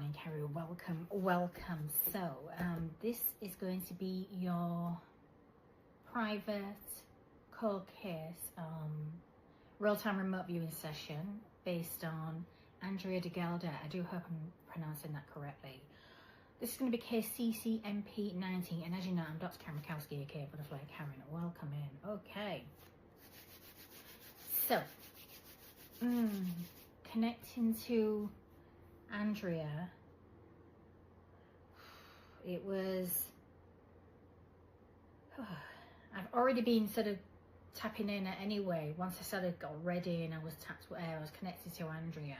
morning, Carrie. Welcome, welcome. So this is going to be your private cold case real-time remote viewing session based on Andrya DeGhelder I. I do hope I'm pronouncing that correctly. This is going to be case CCMP90, and as you know, I'm Dr. Karen Mikowski, aka Butterfly Karen. Welcome in. Okay. So, connecting to Andrya, it was, I've already been sort of tapping in anyway. Once I sort of got ready and I was connected to Andrya,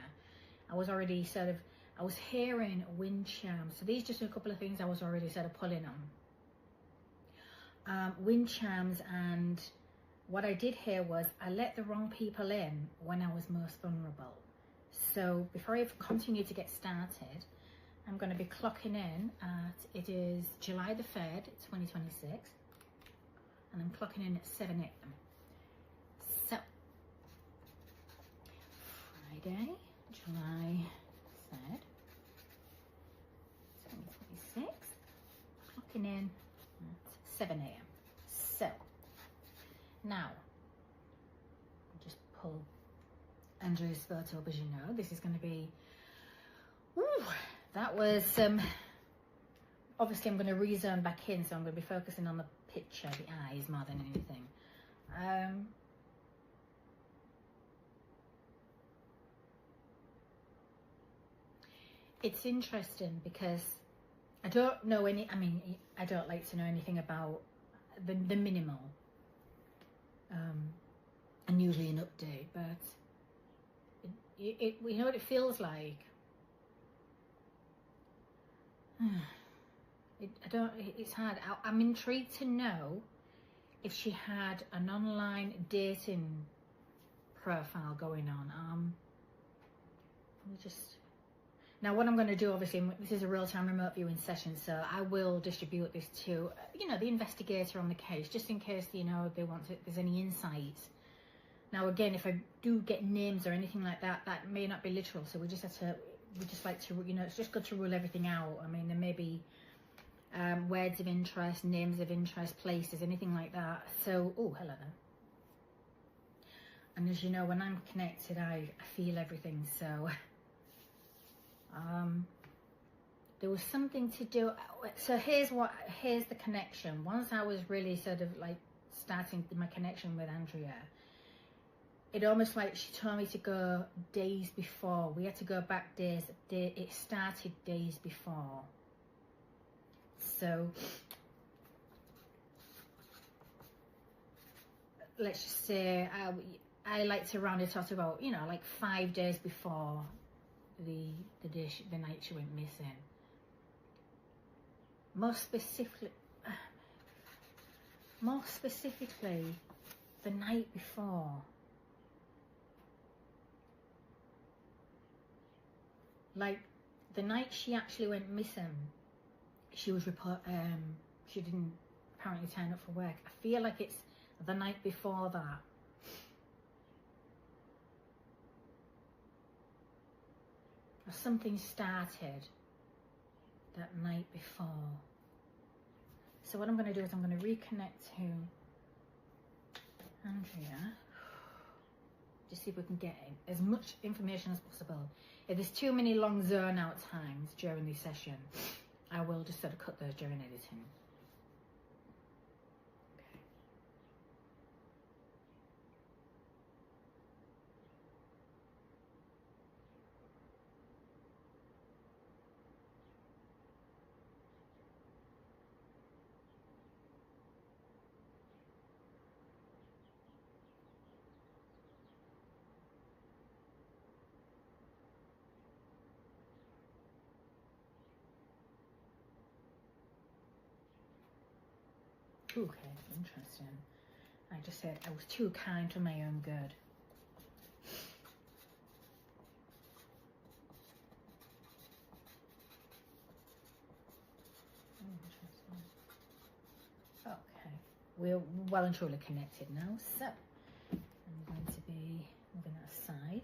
I was already sort of, I was hearing wind chimes. So these are just a couple of things I was already sort of pulling on. Wind chimes, and what I did here was I let the wrong people in when I was most vulnerable. So before I continue to get started, I'm going to be clocking in at, it is July the 3rd, 2026, and I'm clocking in at 7 a.m. So, Friday, July 3rd, 2026, clocking in at 7 a.m. So, now, just pull Andrya's photo up. As you know, this is going to be, that was, obviously I'm going to rezone back in, so I'm going to be focusing on the picture, the eyes, more than anything. It's interesting because I don't know I don't like to know anything about the minimal, and usually an update, but you know what it feels like? It's hard. I'm intrigued to know if she had an online dating profile going on. Now what I'm going to do, obviously, this is a real-time remote viewing session, so I will distribute this to, the investigator on the case, just in case, they want to, if there's any insights. Now, again, if I do get names or anything like that, that may not be literal, so we just like to, it's just good to rule everything out. I mean, there may be words of interest, names of interest, places, anything like that. So, oh, hello there. And as you know, when I'm connected, I feel everything, so there was something to do. So here's the connection. Once I was really sort of like starting my connection with Andrya, it almost like she told me to go days before. We had to go back days. It started days before. So let's just say I like to round it out to about, like 5 days before the night she went missing. More specifically, the night before. Like the night she actually went missing, she was she didn't apparently turn up for work. I feel like it's the night before that. Or something started that night before. So what I'm going to do is I'm going to reconnect to Andrya. Just see if we can get as much information as possible. If there's too many long zone out times during the session, I will just sort of cut those during editing. Okay, interesting. I just said I was too kind for my own good. Interesting. Okay, we're well and truly connected now, so I'm going to be moving that aside.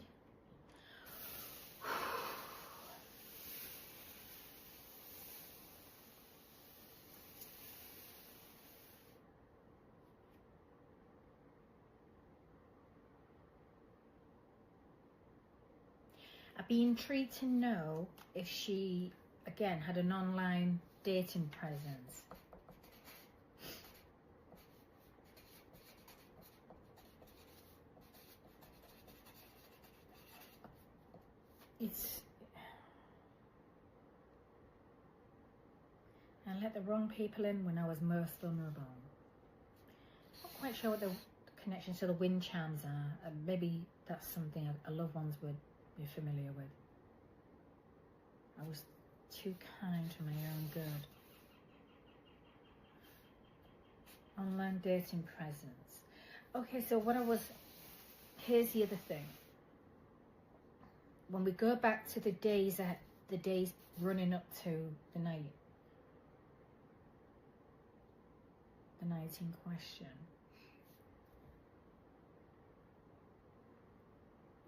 I'd be intrigued to know if she, again, had an online dating presence. I let the wrong people in when I was most vulnerable. Not quite sure what the connection to the wind chimes are. Maybe that's something a loved ones would be familiar with. I was too kind for my own good. Online dating presence. Okay, so here's the other thing. When we go back to the days running up to the night in question,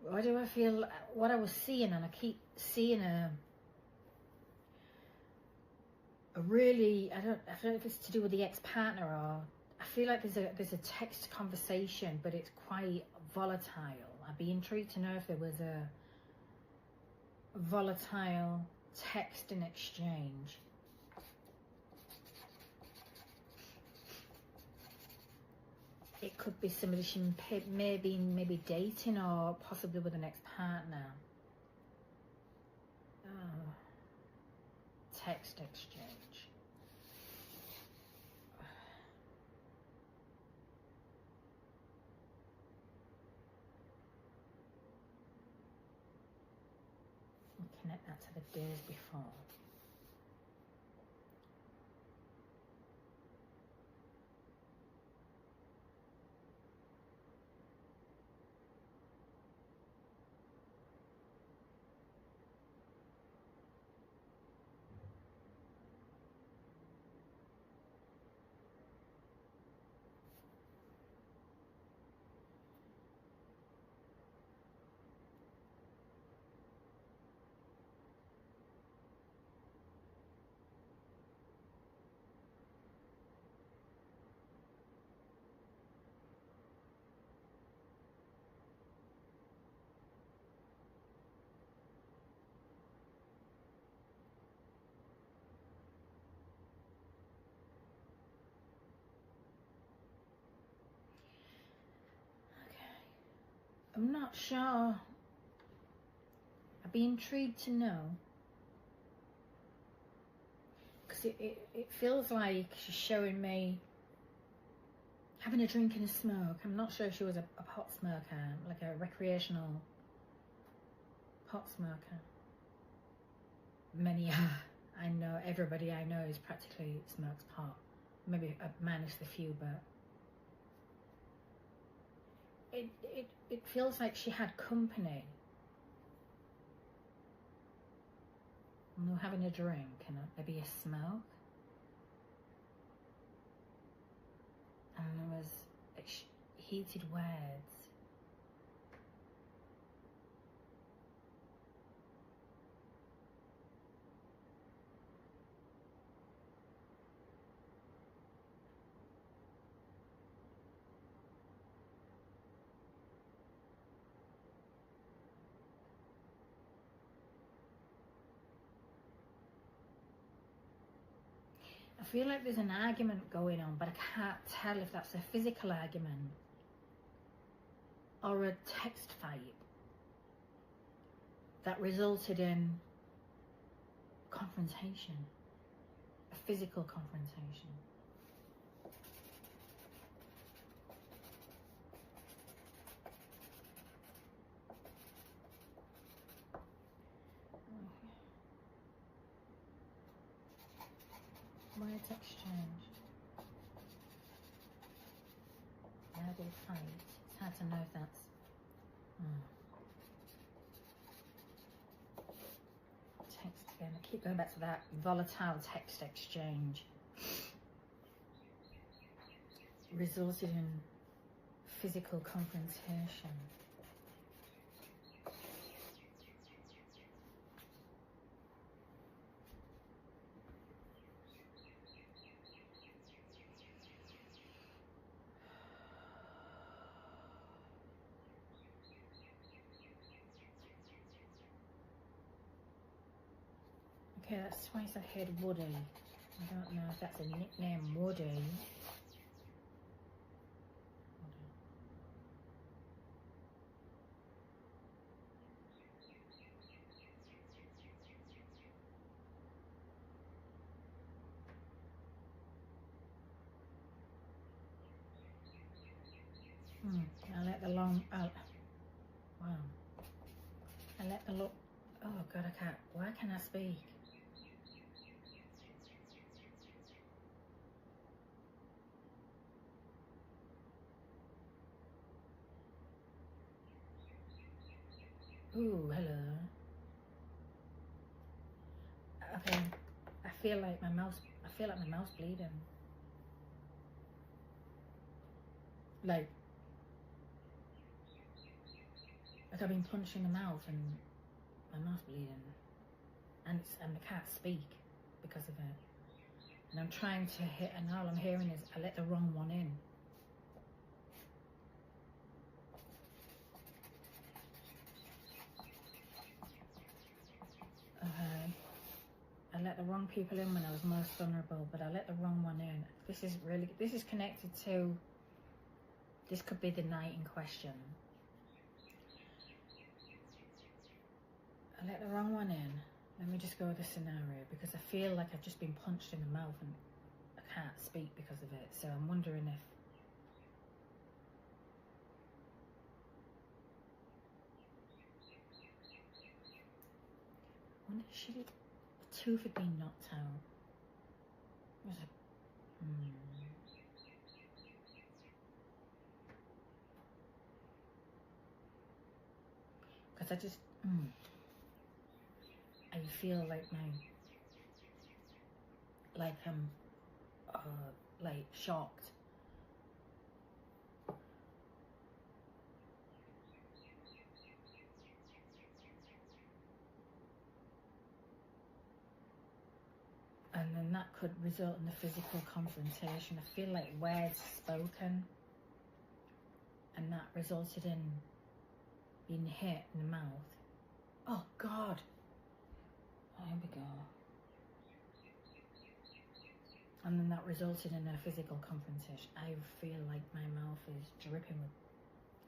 why do I feel what I was seeing, and I keep seeing a really, I don't know if it's to do with the ex-partner, or I feel like there's a text conversation, but it's quite volatile. I'd be intrigued to know if there was a volatile text in exchange. It could be somebody she may be dating, or possibly with an ex-partner. Oh. Text exchange. And connect that to the days before. I'm not sure. I'd be intrigued to know, because it feels like she's showing me having a drink and a smoke. I'm not sure if she was a pot smoker, like a recreational pot smoker. Many are. I know everybody I know is practically smokes pot. Maybe minus the few, but it feels like she had company. And we were having a drink and maybe a smoke. And there was heated words. I feel like there's an argument going on, but I can't tell if that's a physical argument or a text fight that resulted in confrontation, a physical confrontation. Words exchange. Verbal fight. It's hard to know if that's... Text again. I keep going back to that volatile text exchange. Resulted in physical confrontation. Okay, that's twice I've heard Woody. I don't know if that's a nickname, Woody. I let the long, wow. I let the look, oh God, I can't, why can't I speak? Ooh, hello. Okay, I feel like my mouth's bleeding. Like I've been punched in the mouth and my mouth's bleeding. And I can't speak because of it. And I'm trying to hit, and all I'm hearing is I let the wrong one in. Okay. I let the wrong people in when I was most vulnerable, but I let the wrong one in. This is connected to, this could be the night in question. I let the wrong one in. Let me just go with the scenario, because I feel like I've just been punched in the mouth and I can't speak because of it. So I'm wondering if, the tooth had been knocked out. Was it? Because I just, I feel like I'm like shocked. And then that could result in a physical confrontation. I feel like words spoken, and that resulted in being hit in the mouth. Oh God. There we go. And then that resulted in a physical confrontation. I feel like my mouth is dripping with,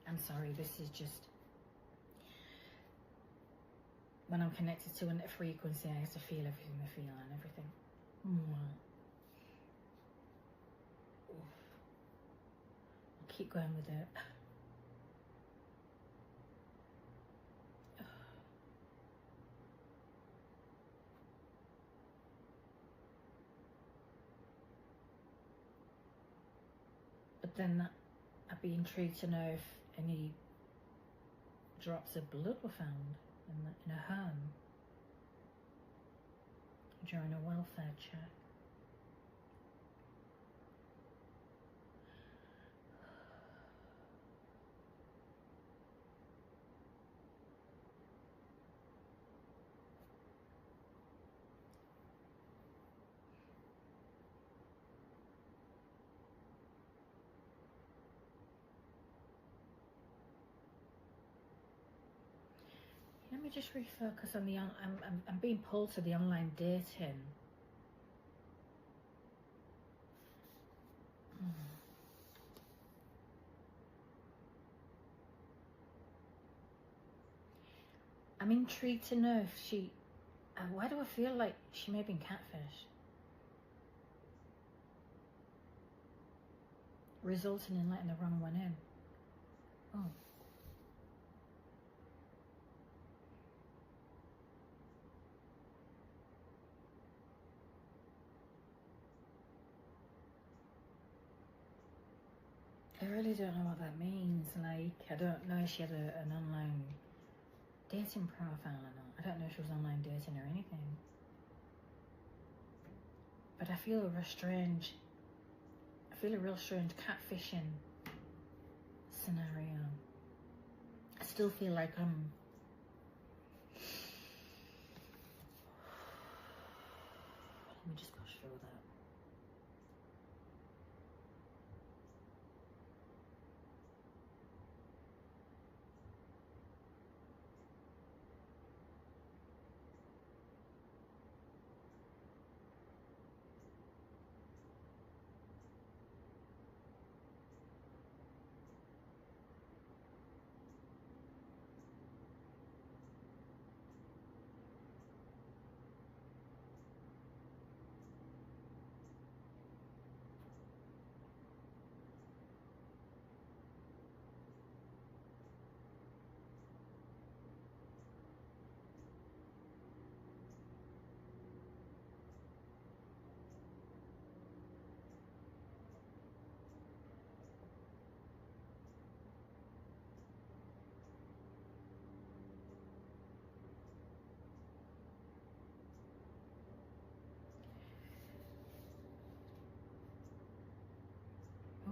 I'm sorry, this is just, when I'm connected to a frequency, I have to feel everything I feel and everything. I'll keep going with it. But then I'd be intrigued to know if any drops of blood were found in a home during a welfare check. Let me just refocus on the, I'm being pulled to the online dating. I'm intrigued to know if she, why do I feel like she may have been catfish? Resulting in letting the wrong one in. Oh. I really don't know what that means. Like, I don't know if she had an online dating profile or not. I don't know if she was online dating or anything. But I feel a real strange catfishing scenario. I still feel like let me just push through that.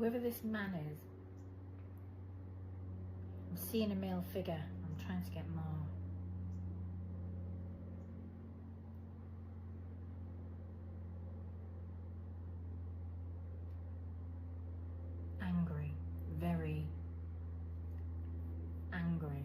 whoever this man is, I'm seeing a male figure. I'm trying to get more. Angry, very angry.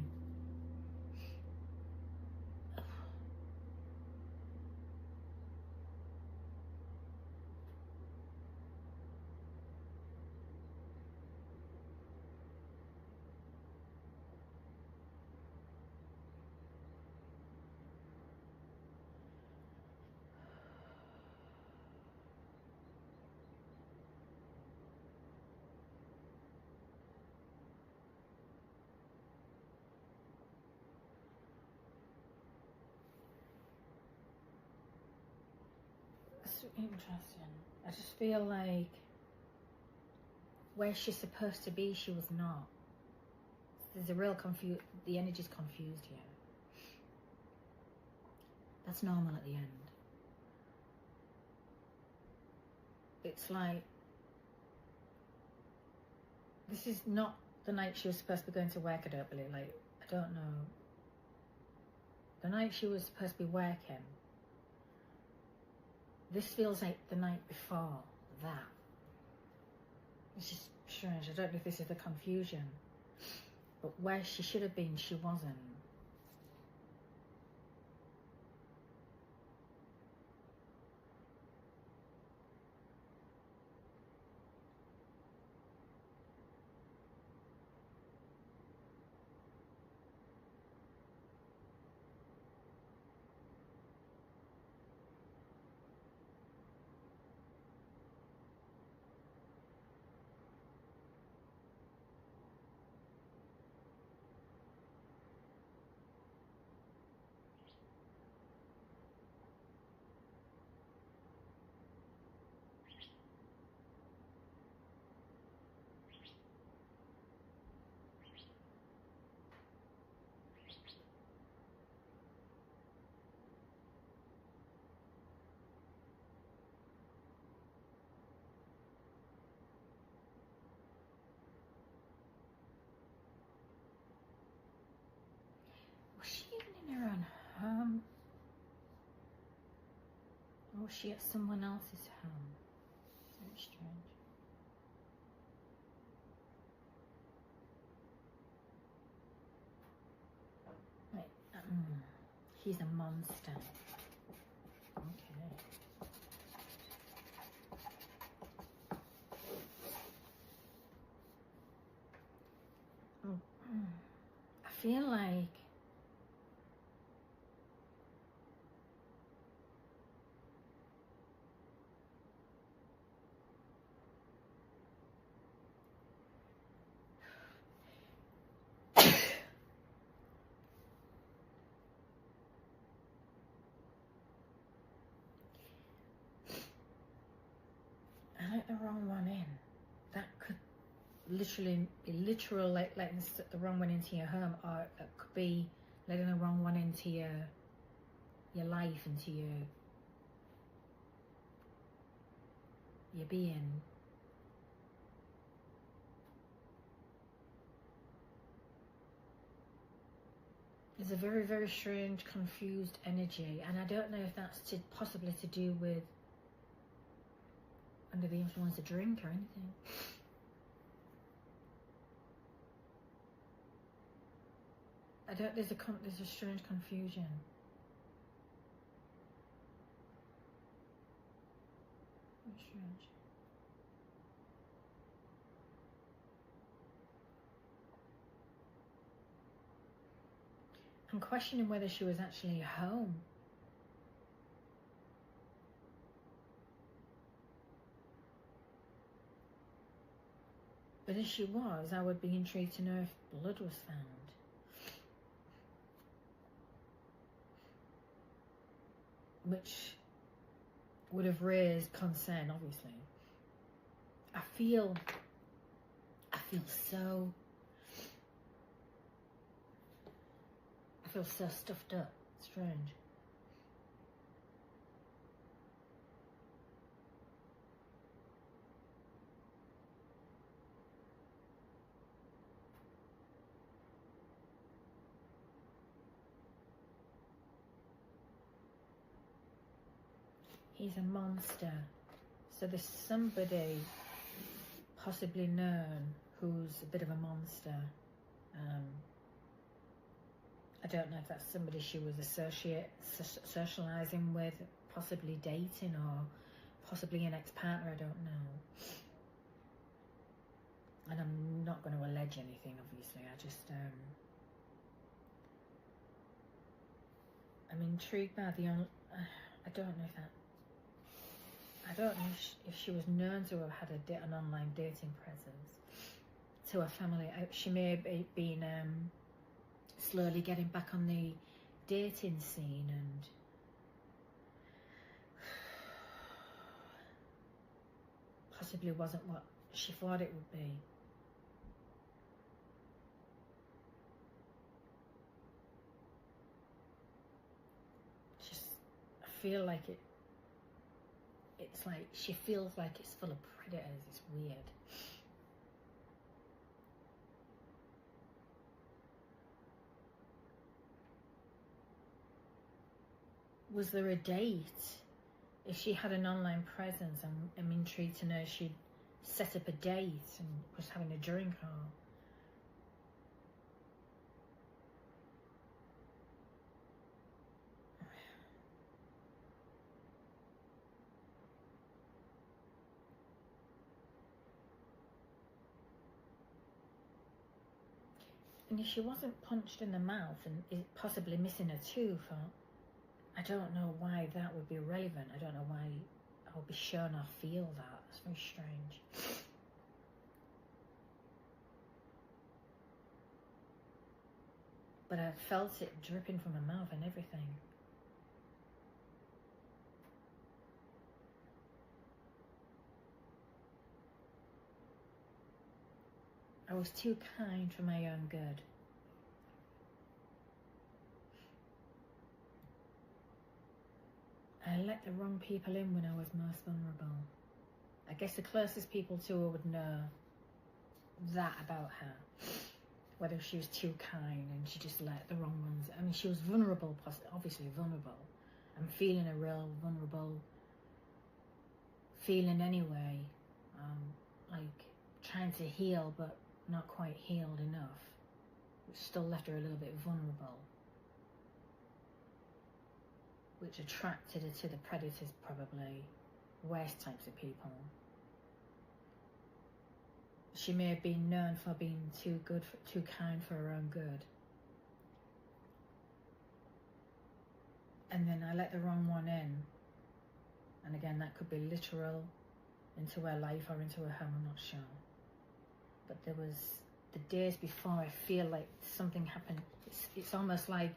Interesting. I just feel like where she's supposed to be, she was not. There's a real the energy's confused here. That's normal at the end. It's like, this is not the night she was supposed to be going to work, I don't believe. Like, I don't know. The night she was supposed to be working, this feels like the night before that. It's just strange. I don't know if this is the confusion. But where she should have been, she wasn't. Was she even in her own home? Or was she at someone else's home? Very strange. Wait, he's a monster. Okay. I feel like I let the wrong one in. That could literally be literal, like letting the wrong one into your home, or it could be letting the wrong one into your life, into your being. There's a very, very strange, confused energy, and I don't know if that's possibly to do with under the influence of drink or anything. There's a strange confusion. Very strange. I'm questioning whether she was actually home. But if she was, I would be intrigued to know if blood was found. Which would have raised concern, obviously. I feel so stuffed up. Strange. He's a monster. So there's somebody possibly known who's a bit of a monster. I don't know if that's somebody she was socializing with, possibly dating, or possibly an ex-partner, I don't know. And I'm not going to allege anything, obviously. I just, I'm intrigued by the, I don't know if that, I don't know if she was known to have had an online dating presence to her family. She may have been slowly getting back on the dating scene, and possibly wasn't what she thought it would be. Just, I feel like it's like, she feels like it's full of predators. It's weird. Was there a date? If she had an online presence, I'm intrigued to know if she'd set up a date and was having a drink, or and if she wasn't punched in the mouth and is possibly missing a tooth, or I don't know why that would be relevant. I don't know why I would be shown or feel that. It's very strange. But I felt it dripping from her mouth and everything. I was too kind for my own good. I let the wrong people in when I was most vulnerable. I guess the closest people to her would know that about her. Whether she was too kind and she just let the wrong ones. I mean, she was vulnerable, obviously vulnerable. I'm feeling a real vulnerable feeling anyway. Like trying to heal, but not quite healed enough. Which still left her a little bit vulnerable. Which attracted her to the predators, probably. Worst types of people. She may have been known for being too kind for her own good. And then I let the wrong one in. And again, that could be literal, into her life or into her home, I'm not sure. But there was, the days before, I feel like something happened. It's almost like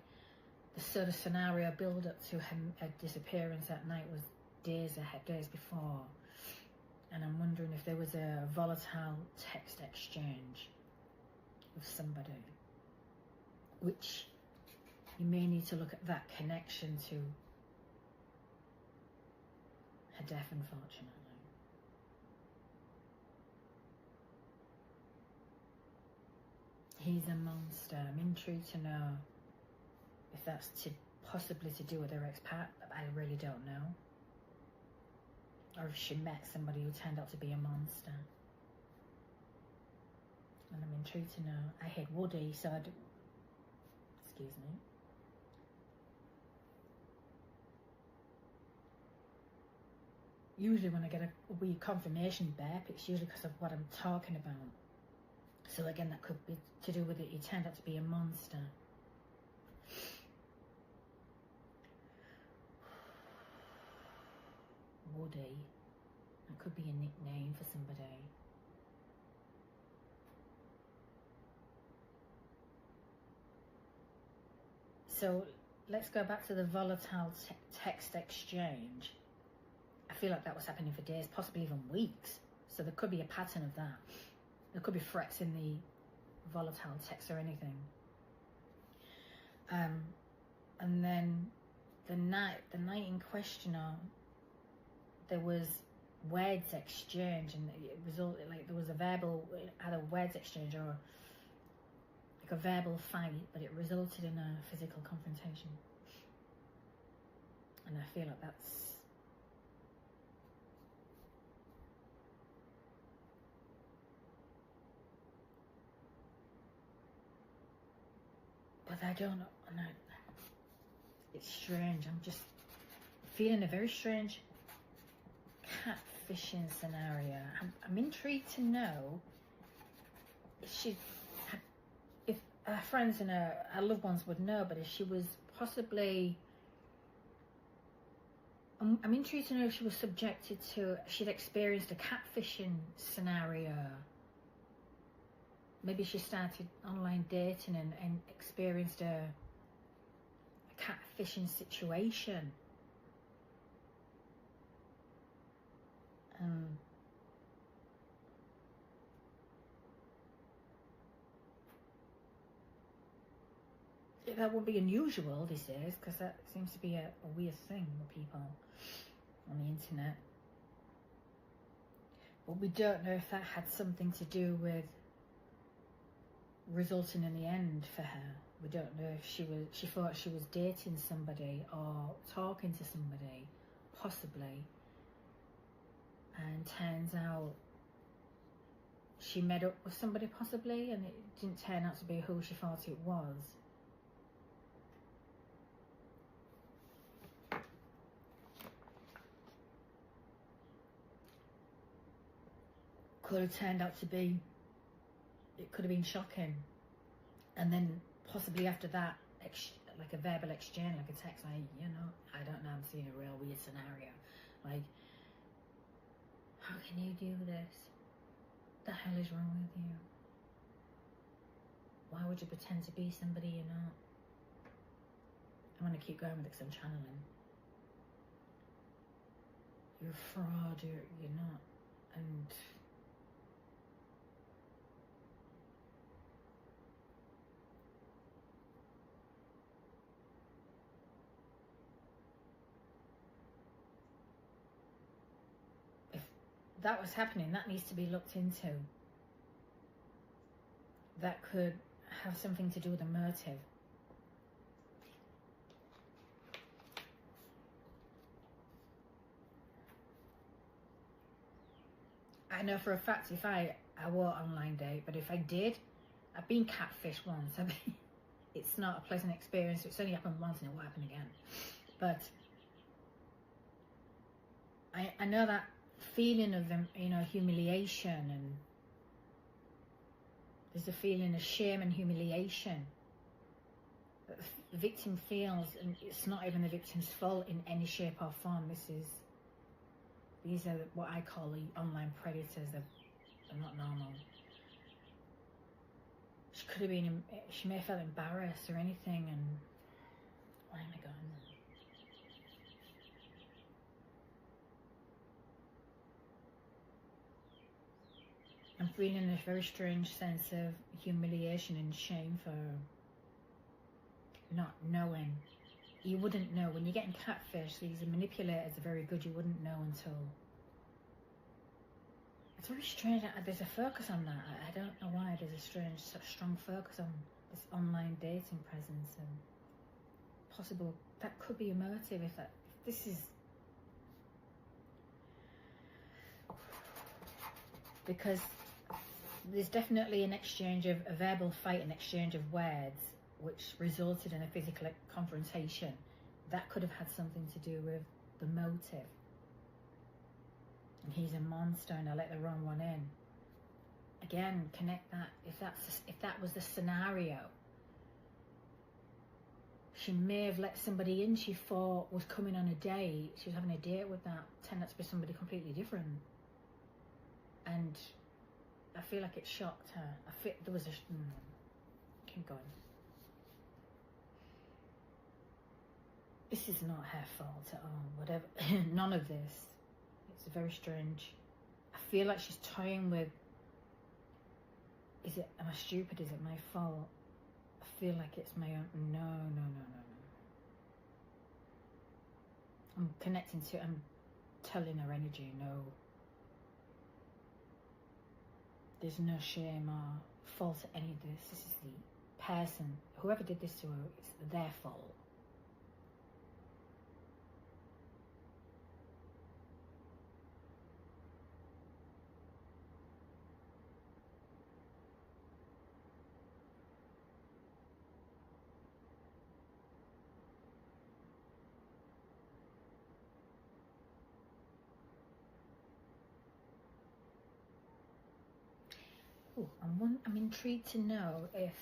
the sort of scenario build up to her disappearance that night was days before. And I'm wondering if there was a volatile text exchange with somebody, which you may need to look at that connection to her death, unfortunately. He's a monster. I'm intrigued to know if that's possibly to do with her ex-partner. I really don't know. Or if she met somebody who turned out to be a monster. And I'm intrigued to know. I hate Woody, so excuse me. Usually when I get a weird confirmation burp, it's usually because of what I'm talking about. So again, that could be to do with it. He turned out to be a monster. Woody. That could be a nickname for somebody. So let's go back to the volatile text exchange. I feel like that was happening for days, possibly even weeks. So there could be a pattern of that. There could be threats in the volatile text or anything. And then the night in question, there was words exchange, and it resulted, like, there was either words exchange or like a verbal fight, but it resulted in a physical confrontation. And I feel like that's I don't know. It's strange. I'm just feeling a very strange catfishing scenario. I'm intrigued to know if her friends and her loved ones would know, but if she was possibly, I'm intrigued to know if she was subjected to, she'd experienced a catfishing scenario. Maybe she started online dating and experienced a catfishing situation. That wouldn't be unusual these days, because that seems to be a weird thing with people on the internet. But we don't know if that had something to do with resulting in the end for her. We don't know if she thought she was dating somebody or talking to somebody, possibly, and turns out she met up with somebody possibly, and it didn't turn out to be who she thought it was. Could have turned out to be, it could have been shocking. And then possibly after that, like a verbal exchange, like a text, like, you know, I don't know, I'm seeing a real weird scenario. Like, how can you do this? What the hell is wrong with you? Why would you pretend to be somebody you're not? I'm going to keep going with it because I'm channeling. You're a fraud, you're not. And that was happening, that needs to be looked into. That could have something to do with a motive. I know for a fact if I won't online date, but if I did, I've been catfished once. I mean, it's not a pleasant experience. It's only happened once and it will happen again. But I know that feeling of, you know, humiliation, and there's a feeling of shame and humiliation that the victim feels, and it's not even the victim's fault in any shape or form. These are what I call the online predators. They're not normal. She could have been, she may have felt embarrassed or anything, and why am I going there? I'm feeling a very strange sense of humiliation and shame for not knowing. You wouldn't know. When you're getting catfish, these manipulators are very good. You wouldn't know until... It's very strange. There's a focus on that. I don't know why there's such strong focus on this online dating presence, and possible that could be a motive if this is... Because there's definitely an exchange of a verbal fight, an exchange of words, which resulted in a physical confrontation. That could have had something to do with the motive. And he's a monster, and I let the wrong one in. Again, connect that. If that was the scenario, she may have let somebody in she thought was coming on a date. She was having a date with that. Turned out to be somebody completely different. And I feel like it shocked her. There was a... keep going. This is not her fault at all. Whatever. None of this. It's very strange. I feel like she's toying with... am I stupid? Is it my fault? I feel like it's my own... No. I'm connecting to... I'm telling her energy, no. There's no shame or fault to any of this. This is the person, whoever did this to her, it's their fault. Ooh, I'm intrigued to know if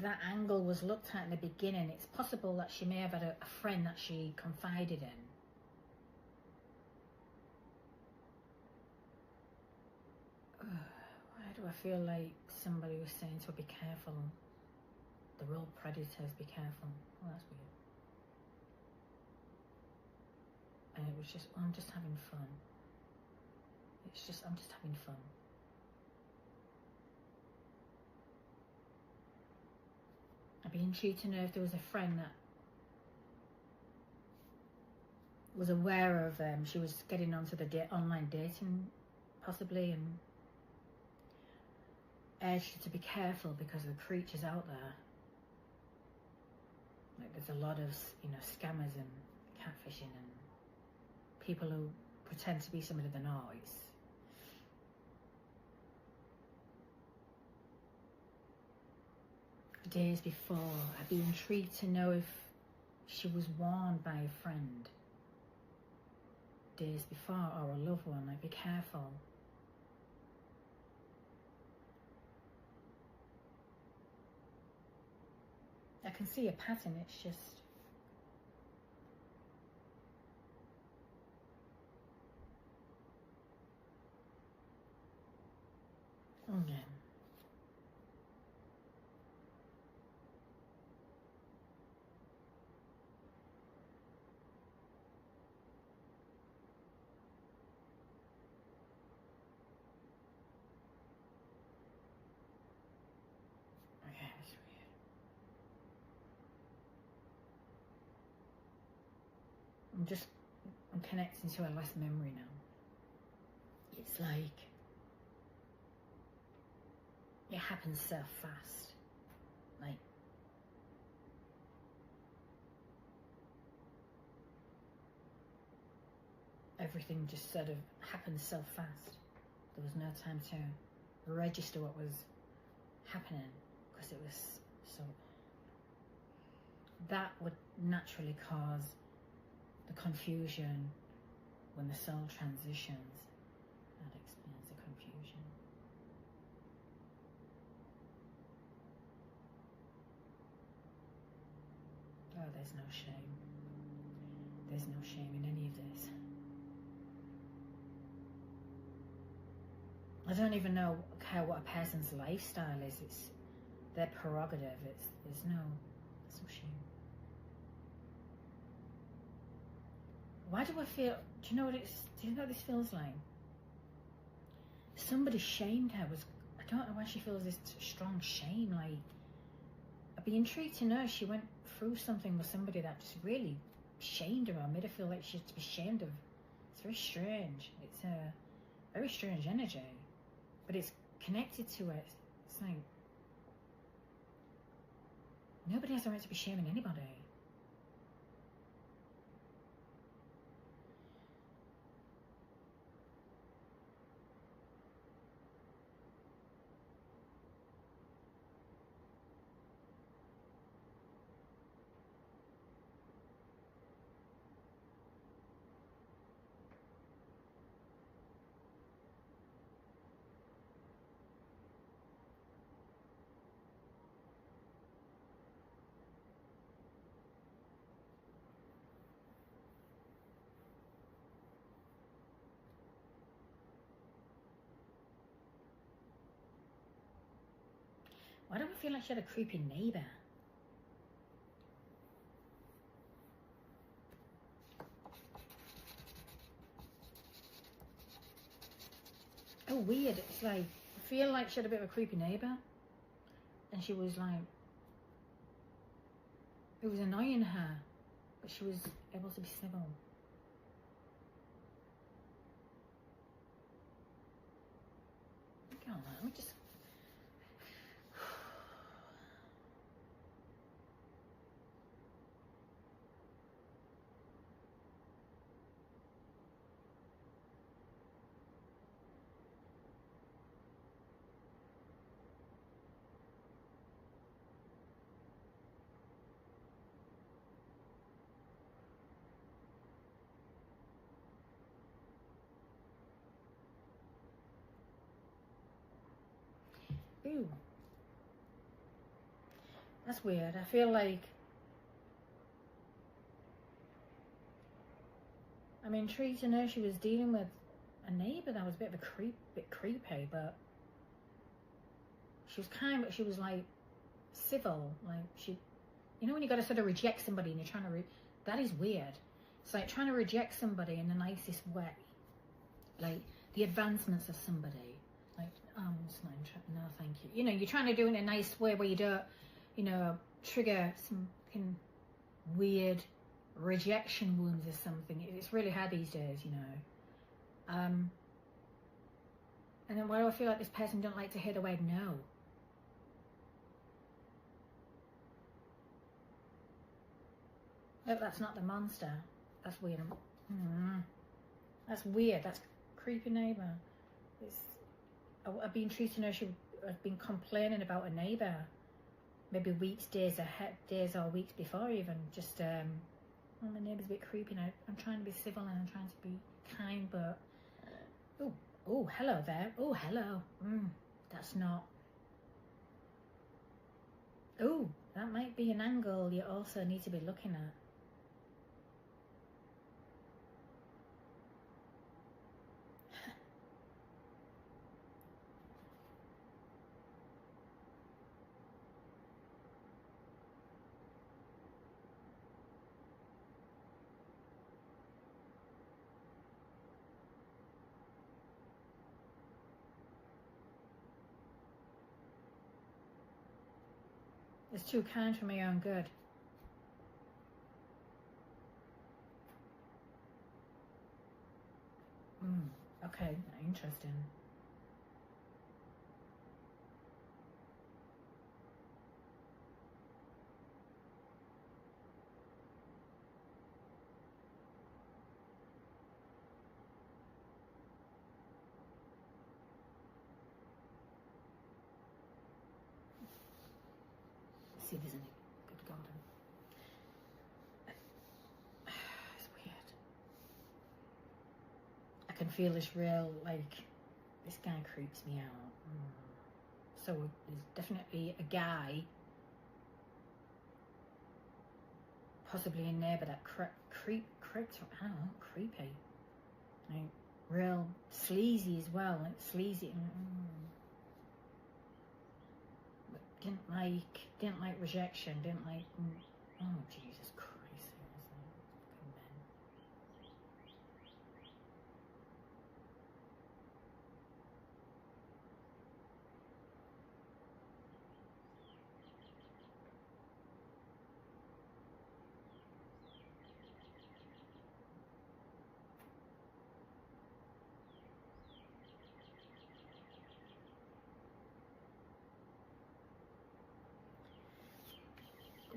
that angle was looked at in the beginning. It's possible that she may have had a friend that she confided in. Why do I feel like somebody was saying to her, be careful? The real predators, be careful. Oh, that's weird. And it was just, oh, I'm just having fun. It's just, I'm just having fun. I'd be intrigued to know if there was a friend that was aware of, she was getting onto the online dating, possibly, and urged her to be careful because of the creatures out there. Like, there's a lot of, you know, scammers and catfishing and people who pretend to be somebody they're not. Days before, I'd be intrigued to know if she was warned by a friend days before, or a loved one, like, be careful. I can see a pattern, it's just okay. Okay, that's weird. I'm connecting to a last memory now. It's like it happens so fast. Like, everything just sort of happened so fast. There was no time to register what was happening because it was so. That would naturally cause the confusion when the soul transitions. That explains the confusion. Oh, there's no shame. There's no shame in any of this. I don't even care what a person's lifestyle is. It's their prerogative. There's no shame. Why do I feel? Do you know what this feels like? Somebody shamed her. I don't know why she feels this strong shame. Like, I'd be intrigued to know if she went through something with somebody that just really shamed her or made her feel like she had to be ashamed of. It's very strange. It's a very strange energy, but it's connected to it. It's like nobody has the right to be shaming anybody. Why do I feel like she had a creepy neighbour? Oh, weird. It's like, I feel like she had a bit of a creepy neighbour. And she was like, it was annoying her, but she was able to be civil. Look at all that. Let me just. Ooh. That's weird. I feel like, I'm intrigued to know she was dealing with a neighbour that was a bit of a bit creepy, but she was kind, but she was like civil, like she, you know when you got to sort of reject somebody and you're trying to, that is weird. It's like trying to reject somebody in the nicest way, like the advancements of somebody, like, oh, it's not interesting, no thank you. You know, you're trying to do it in a nice way where you don't, you know, trigger some weird rejection wounds or something. It's really hard these days, you know. And then why do I feel like this person don't like to hear the word no? Oh, that's not the monster. That's weird. That's weird. That's creepy neighbour. I've been treated to know I've been complaining about a neighbour. Maybe weeks, days or weeks before even. Just, oh, my neighbour's a bit creepy now. I'm trying to be civil and I'm trying to be kind, but... Oh, hello there. Oh, hello. That's not... Oh, that might be an angle you also need to be looking at. It's too kind for my own good. Okay, interesting. Let's see if there's any good garden. It's weird. I can feel this real, like, this guy creeps me out. So there's definitely a guy, possibly a neighbour that creepy, like real sleazy as well, like sleazy. But didn't like rejection, didn't like. Oh Jesus Christ!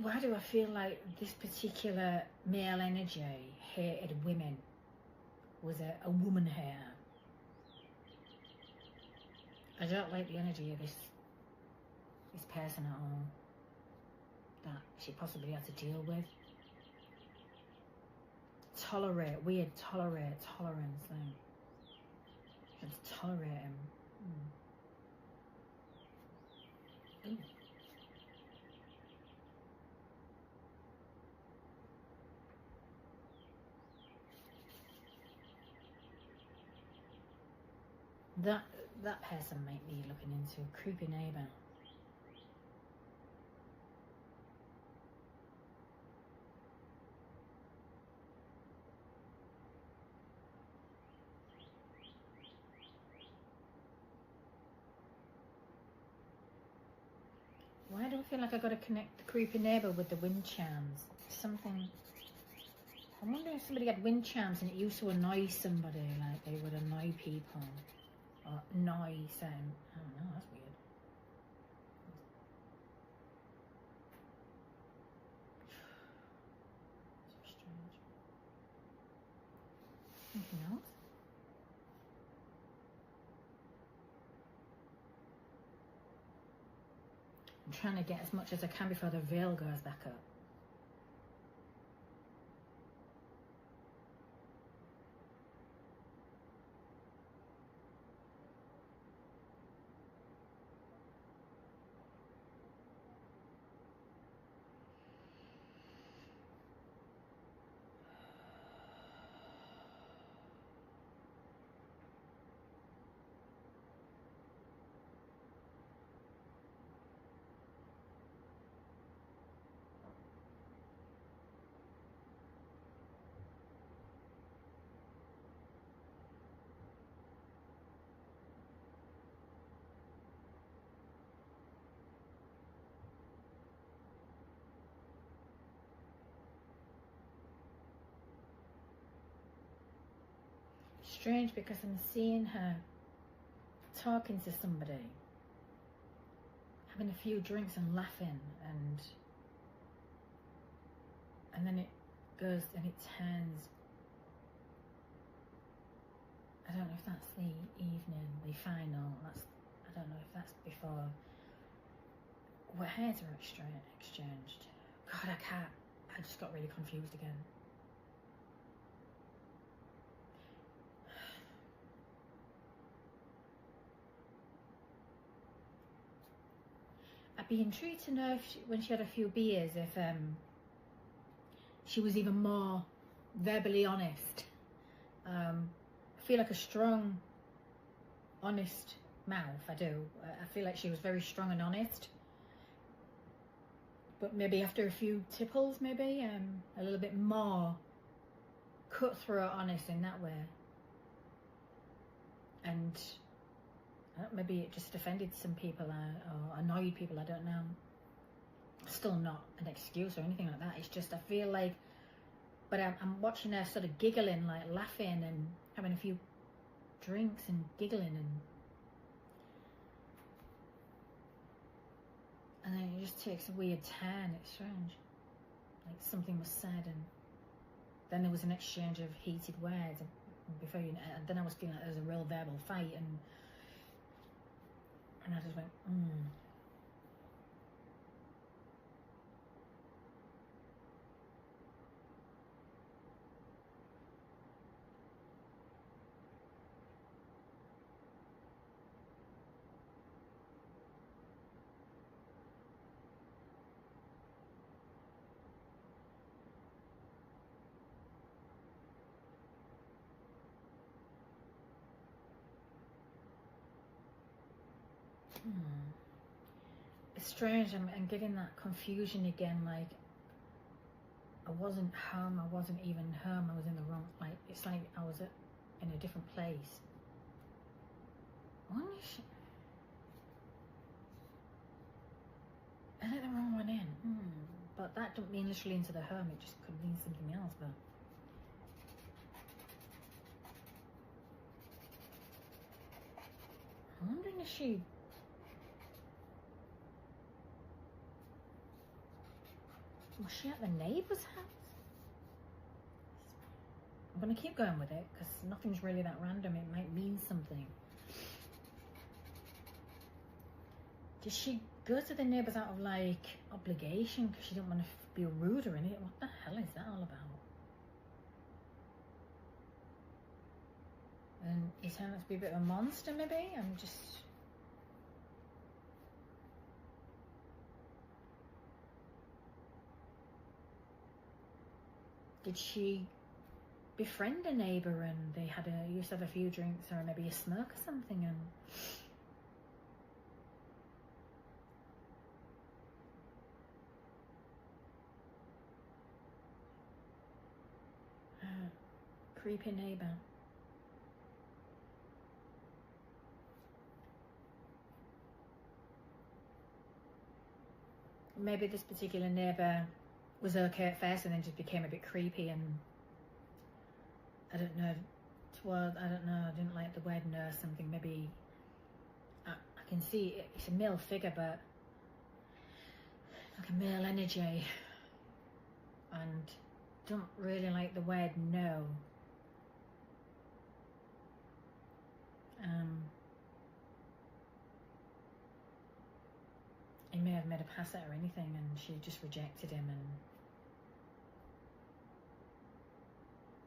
Why do I feel like this particular male energy hated women? Was a woman hater? I don't like the energy of this person at all. That she possibly had to deal with. Tolerance thing. She had to tolerate him. Ooh. That person might be looking into a creepy neighbour. Why do I feel like I got to connect the creepy neighbour with the wind chimes? Something. I wonder if somebody had wind chimes and it used to annoy somebody, like they would annoy people. Or annoy them. I don't know, that's weird. So strange. Anything else? I'm trying to get as much as I can before the veil goes back up. strange because I'm seeing her talking to somebody, having a few drinks and laughing, and then it goes and it turns. I don't know if that's the evening, the final. I don't know if that's before. What hairs are exchanged. God, I just got really confused again. I'd be intrigued to know if when she had a few beers, if she was even more verbally honest. I feel like a strong, honest mouth. I do. I feel like she was very strong and honest. But maybe after a few tipples, maybe a little bit more cutthroat honest in that way. And maybe it just offended some people or annoyed people, I don't know. Still not an excuse or anything like that. It's just I feel like, but I'm watching her sort of giggling, like laughing and having a few drinks and giggling, and then it just takes a weird turn. It's strange. Like something was said and then there was an exchange of heated words, and before you know, and then I was feeling like there was a real verbal fight, and I just went, It's strange. I'm getting that confusion again. Like I wasn't home. I wasn't even home. I was in the wrong. Like it's like I was in a different place. I wonder if she, I let the wrong one in. But that don't mean literally into the home. It just could mean something else. But I'm wondering if she. Was she at the neighbour's house? I'm going to keep going with it because nothing's really that random. It might mean something. Did she go to the neighbours out of like obligation because she didn't want to be rude or anything? What the hell is that all about? And he turned out to be a bit of a monster maybe? I'm just... Did she befriend a neighbour and they used to have a few drinks or maybe a smoke or something, and creepy neighbour. Maybe this particular neighbour was okay at first and then just became a bit creepy, and I don't know, I didn't like the word no something. Maybe I can see it's a male figure, but like a male energy, and don't really like the word no. He may have made a pass at her or anything and she just rejected him, and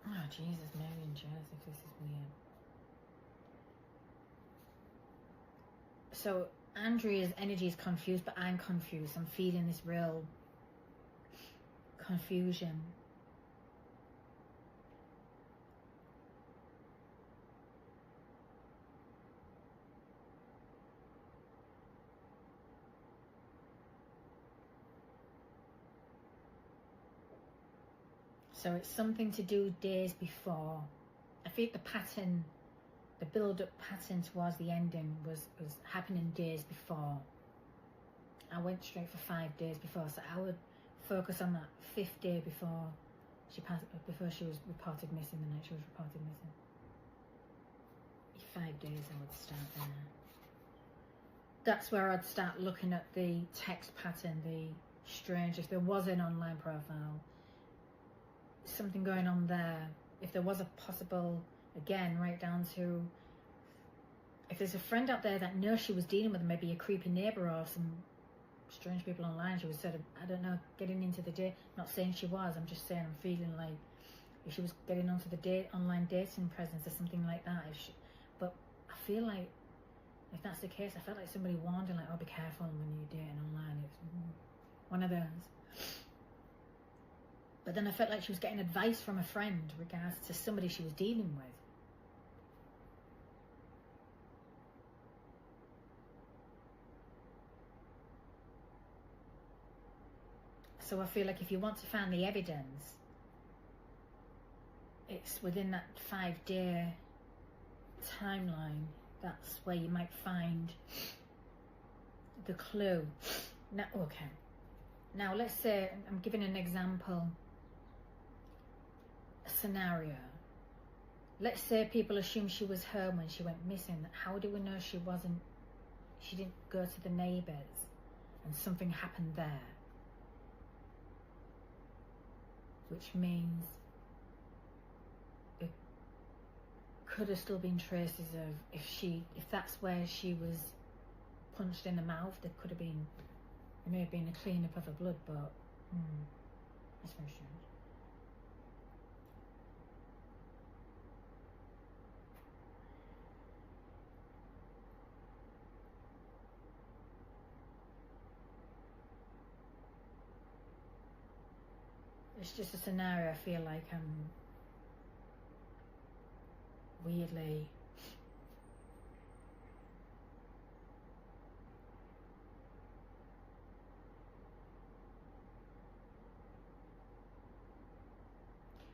oh Jesus, Mary and Joseph, this is weird. So Andrea's energy is confused, but I'm confused. I'm feeling this real confusion. So it's something to do days before. I think the pattern, the build-up pattern towards the ending was happening days before. I went straight for 5 days before, so I would focus on that 5th day before she was reported missing, the night she was reported missing. 5 days I would start there. That's where I'd start looking at the text pattern, the strange, if there was an online profile, something going on there. If there was a possible, again, right down to, if there's a friend out there that knows she was dealing with maybe a creepy neighbour or some strange people online, she was sort of, I don't know, getting into the day, not saying she was, I'm just saying I'm feeling like if she was getting onto the online dating presence or something like that. But I feel like if that's the case, I felt like somebody warned her, like, oh, be careful when you're dating online. It's one of those. But then I felt like she was getting advice from a friend regards to somebody she was dealing with. So I feel like if you want to find the evidence, it's within that 5-day timeline. That's where you might find the clue. Now, okay. Now, let's say, I'm giving an example, a scenario. Let's say people assume she was home when she went missing. How do we know she didn't go to the neighbours and something happened there? Which means it could have still been traces of, if that's where she was punched in the mouth, there could have been, it may have been a cleanup of her blood, but that's very strange. It's just a scenario I feel like I'm weirdly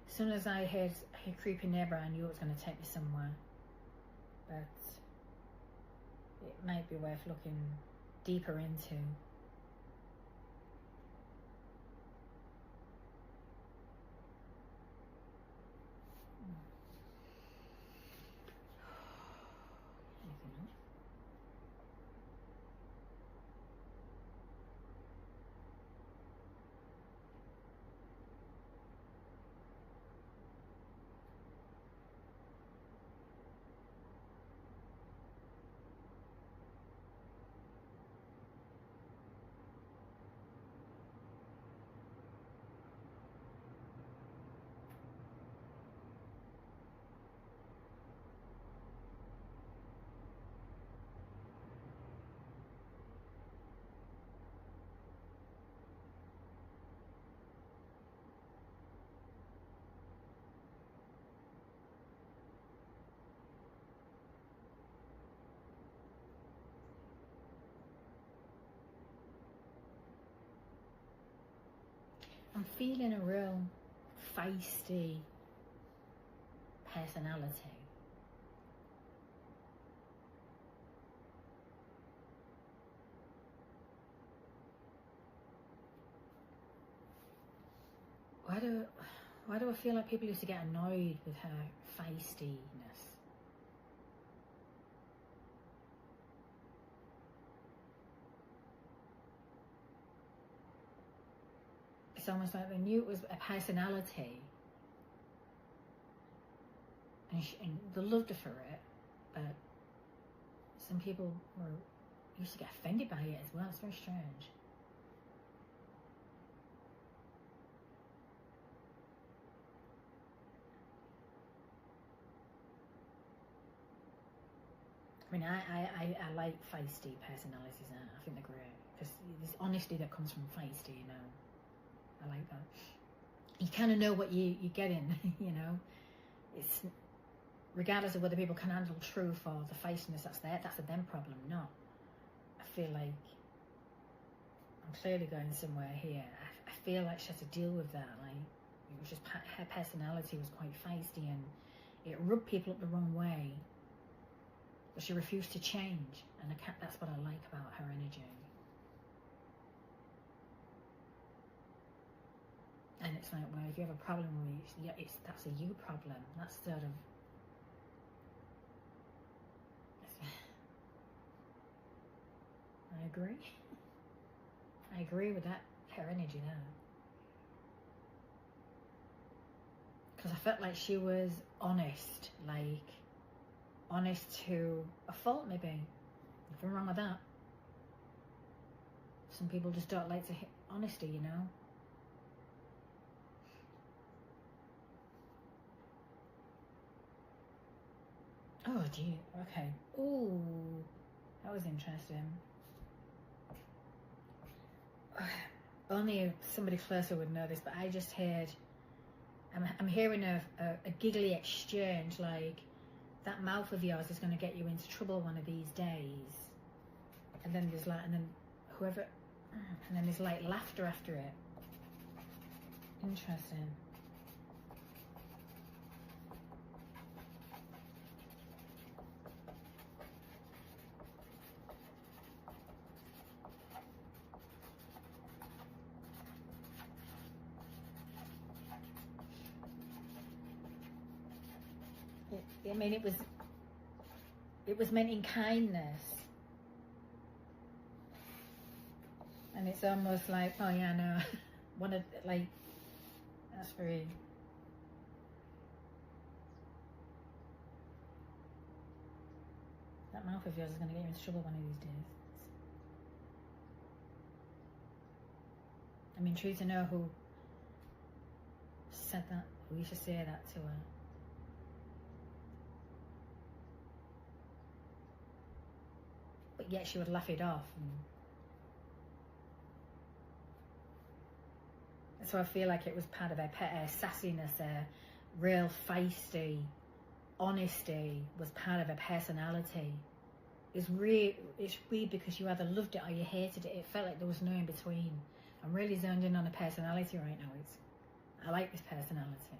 as soon as I heard a creepy neighbour, I knew it was going to take me somewhere. But it might be worth looking deeper into. I'm feeling a real feisty personality. Why do I feel like people used to get annoyed with her feistiness? It's almost like they knew it was a personality, and they loved her for it, but some people used to get offended by it as well. It's very strange. I mean, I like feisty personalities, and I think they're great, because there's honesty that comes from feisty, you know. I like that. You kind of know what you're getting, you know. It's regardless of whether people can handle truth or the feistiness that's there, that's a them problem, not. I feel like I'm clearly going somewhere here. I feel like she has to deal with that. Like, it was just her personality was quite feisty, and it rubbed people up the wrong way. But she refused to change, and that's what I like about her energy. And it's like, well, if you have a problem with it, that's a you problem. That's sort of, agree. I agree with that, her energy there. Because I felt like she was honest, like honest to a fault maybe. Nothing wrong with that. Some people just don't like to hit honesty, you know. Oh gee, okay. Ooh, that was interesting. Only somebody closer would know this, but I just heard, I'm hearing a giggly exchange, like, that mouth of yours is going to get you into trouble one of these days. And then there's like, and then whoever, and then there's like laughter after it. Interesting. I mean, it was meant in kindness, and it's almost like, oh yeah, no, one of, like, that's very, that mouth of yours is going to get you into trouble one of these days. I mean, true to know who said that, who used to say that to her. But yet she would laugh it off. And so I feel like it was part of her sassiness, her real feisty honesty was part of her personality. It's weird because you either loved it or you hated it. It felt like there was no in between. I'm really zoned in on a personality right now. I like this personality.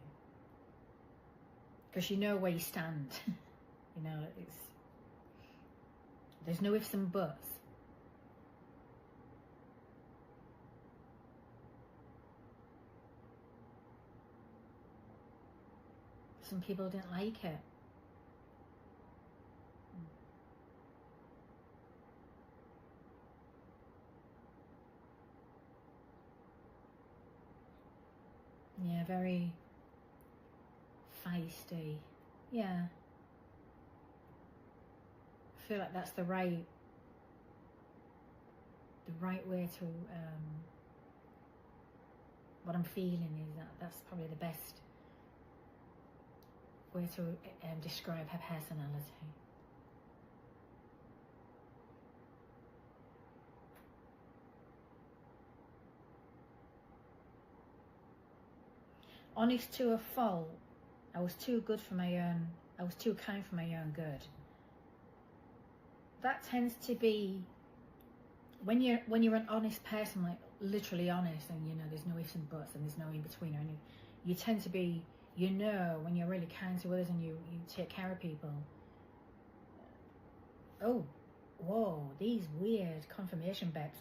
Because you know where you stand. You know, there's no ifs and buts. Some people didn't like it. Yeah, very feisty. Yeah. I feel like that's the right way to, what I'm feeling is that's probably the best way to describe her personality. Honest to a fault. I was too kind for my own good. That tends to be when you're an honest person, like literally honest, and you know there's no ifs and buts and there's no in between or anything. You tend to be, you know, when you're really kind to others and you take care of people. Oh, whoa, these weird confirmation bets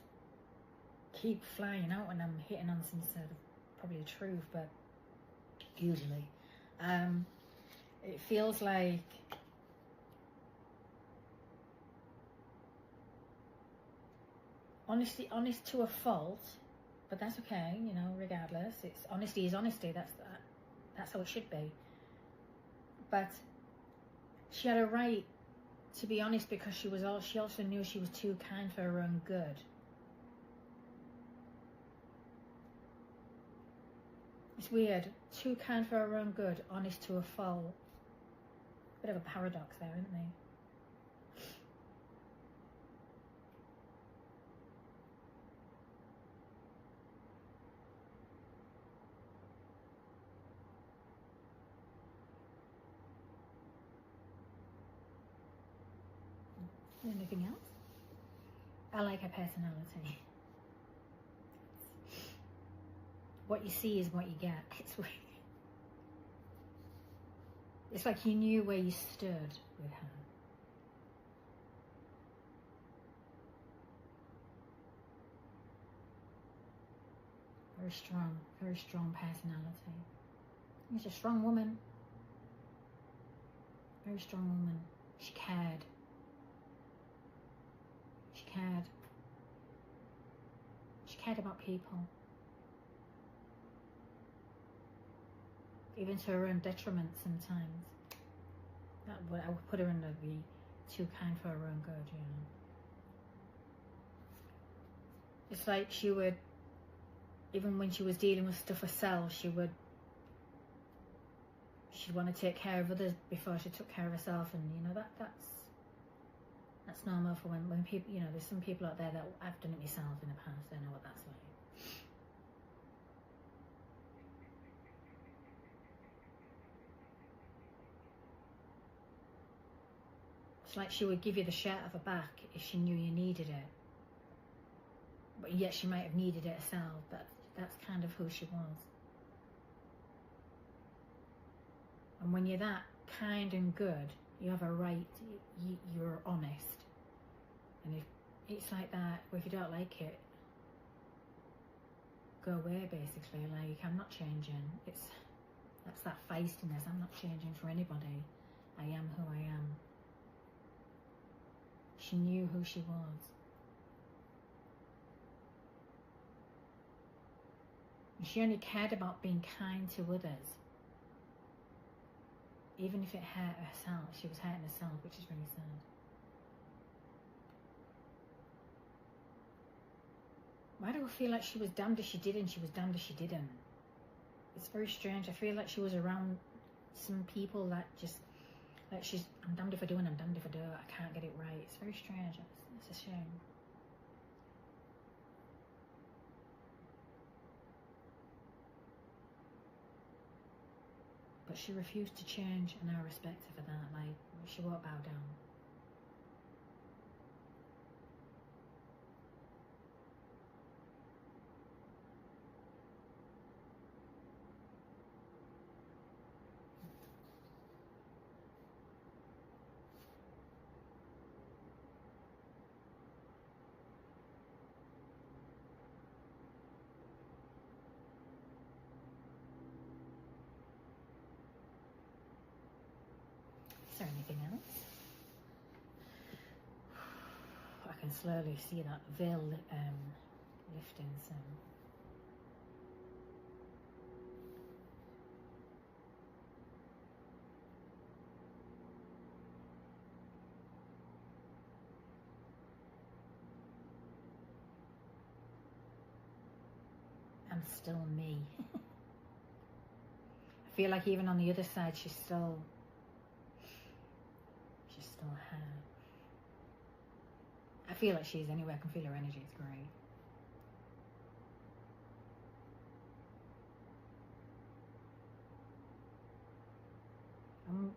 keep flying out when I'm hitting on some sort of probably the truth, but usually it feels like honest to a fault, but that's okay, you know, regardless. It's honesty is honesty. That's how it should be. But she had a right to be honest because she also knew she was too kind for her own good. It's weird. Too kind for her own good, honest to a fault. Bit of a paradox there, isn't there? Anything else? I like her personality. What you see is what you get. It's weird. It's like you knew where you stood with her. Very strong personality. She's a strong woman. Very strong woman. She cared. She cared. cared about people. Even to her own detriment sometimes. I would put her in the too kind for her own good, you know. It's like she would, even when she was dealing with stuff herself, she'd want to take care of others before she took care of herself, and you know that's normal for when people, you know, there's some people out there that I've done it myself in the past. I know what that's like. It's like she would give you the shirt off her back if she knew you needed it, but yet she might have needed it herself. That's kind of who she was. And when you're that kind and good, you have a right, you're honest. And if it's like that, well, if you don't like it, go away, basically. Like, I'm not changing. That's that feistiness. I'm not changing for anybody. I am who I am. She knew who she was. And she only cared about being kind to others. Even if it hurt herself, she was hurting herself, which is really sad. Why do I feel like she was damned if she did and she was damned if she didn't? It's very strange. I feel like she was around some people that just, like I'm damned if I do and I'm damned if I don't. I can't get it right. It's very strange. It's a shame. But she refused to change, and I respect her for that. Like, she won't bow down. Is there anything else? I can slowly see that veil lifting some. I'm still me. I feel like even on the other side, she's still her. I feel like she is anyway. I can feel her energy. It's great.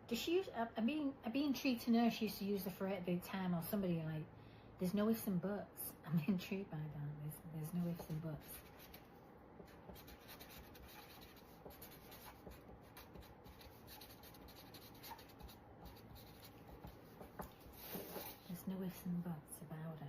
Does she use? I'd be intrigued to know if she used to use the phrase at the time, or somebody like. There's no ifs and buts. I'm intrigued by that. There's no ifs and buts. There's no ifs and buts about it.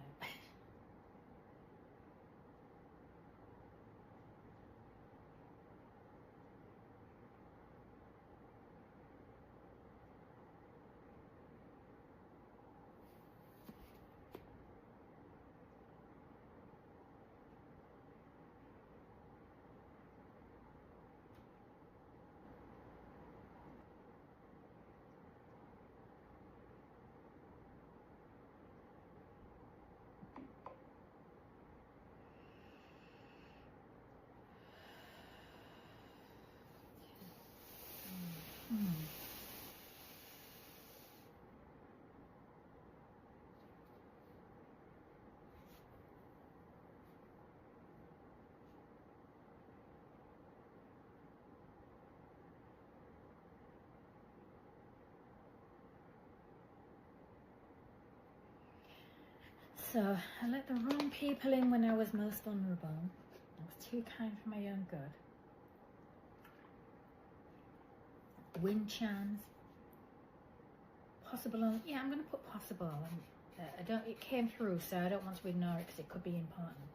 So I let the wrong people in when I was most vulnerable. I was too kind for my own good. Wind chimes. Possible. Yeah, I'm going to put possible. It came through, so I don't want to ignore it because it could be important.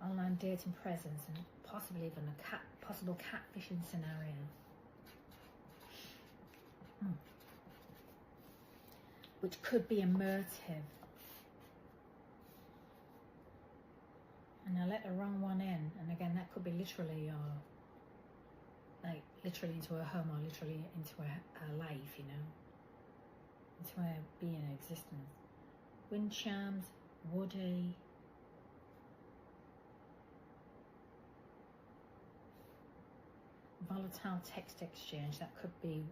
Online dating presence and possibly even a possible catfishing scenario. Which could be a motive. and I let the wrong one in, and again that could be literally, or like literally into her home, or literally into her life, you know, into her being, her existence. Wind chimes, woody, volatile text exchange. That could be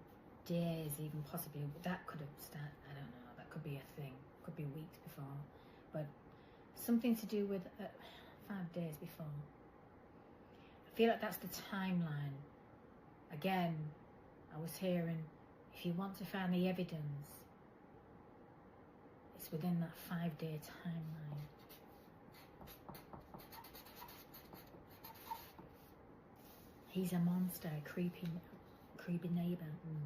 days, even possibly. That could have started, I don't know, that could be a thing, could be weeks before, but something to do with 5 days before. I feel like that's the timeline. Again, I was hearing, if you want to find the evidence, it's within that 5-day timeline. He's a monster, a creepy neighbour. Okay.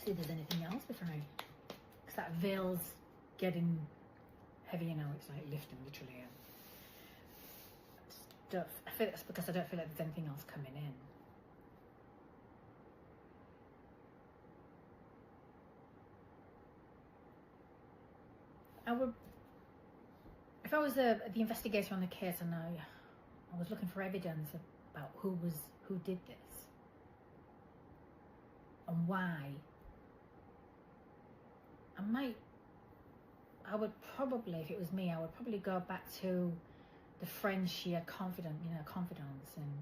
See if there's anything else before I, because that veil's getting heavier now. It's like lifting literally. I feel it's because I don't feel like there's anything else coming in. I would, if I was the investigator on the case and I was looking for evidence about who did this and why, I would probably, if it was me, I would probably go back to the friends she had confidence, and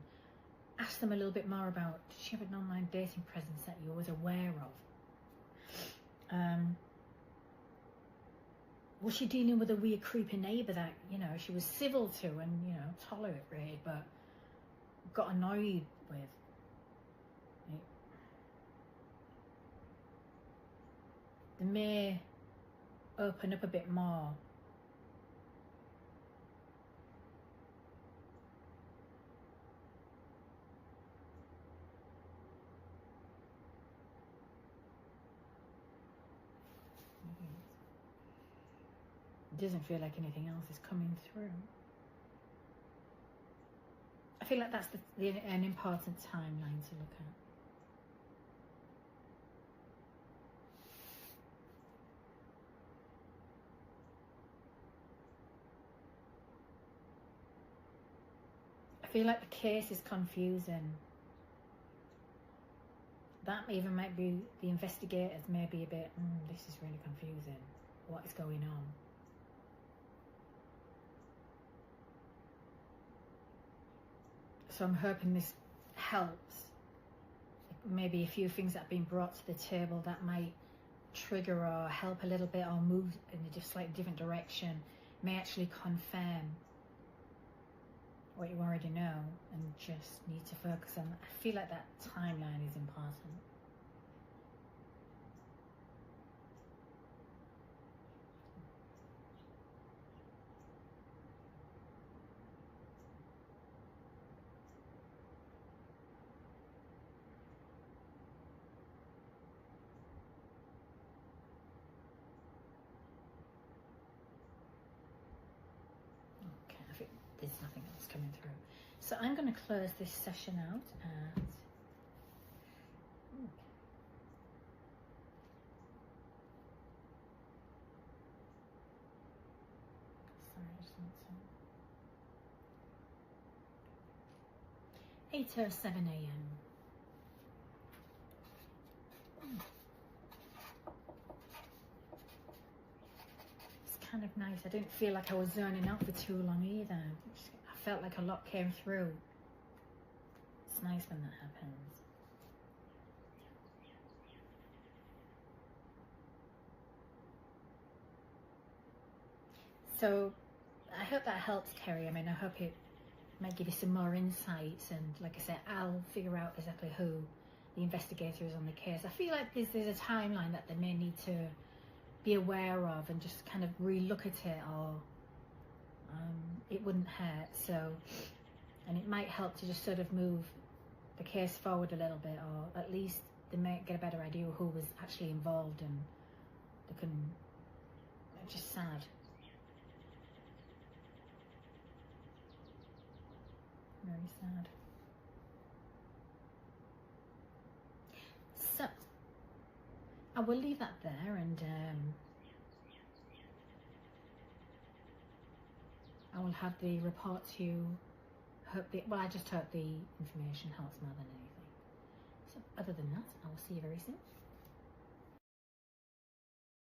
ask them a little bit more about, did she have an online dating presence that you was aware of? Was she dealing with a weird creepy neighbour that, she was civil to and, tolerated, but got annoyed with? They may open up a bit more. It doesn't feel like anything else is coming through. I feel like that's an important timeline to look at. I feel like the case is confusing. That even might be, the investigators may be a bit, this is really confusing. What is going on? So I'm hoping this helps. Maybe a few things that have been brought to the table that might trigger or help a little bit, or move in a just slightly different direction, may actually confirm what you already know and just need to focus on. I feel like that timeline is important. There's nothing else coming through. So I'm going to close this session out at sorry, I just want to 8:07 a.m. Kind of nice. I didn't feel like I was zoning out for too long either. I felt like a lot came through. It's nice when that happens. So I hope that helps, Kerry. I mean, I hope it might give you some more insights, and like I said, I'll figure out exactly who the investigator is on the case. I feel like there's a timeline that they may need to be aware of and just kind of re-look at it, or it wouldn't hurt. So, and it might help to just sort of move the case forward a little bit, or at least they might get a better idea of who was actually involved, and they can, it's just sad. Very sad. will leave that there, and I will have the report to hope I just hope the information helps more than anything. So other than that, I will see you very soon.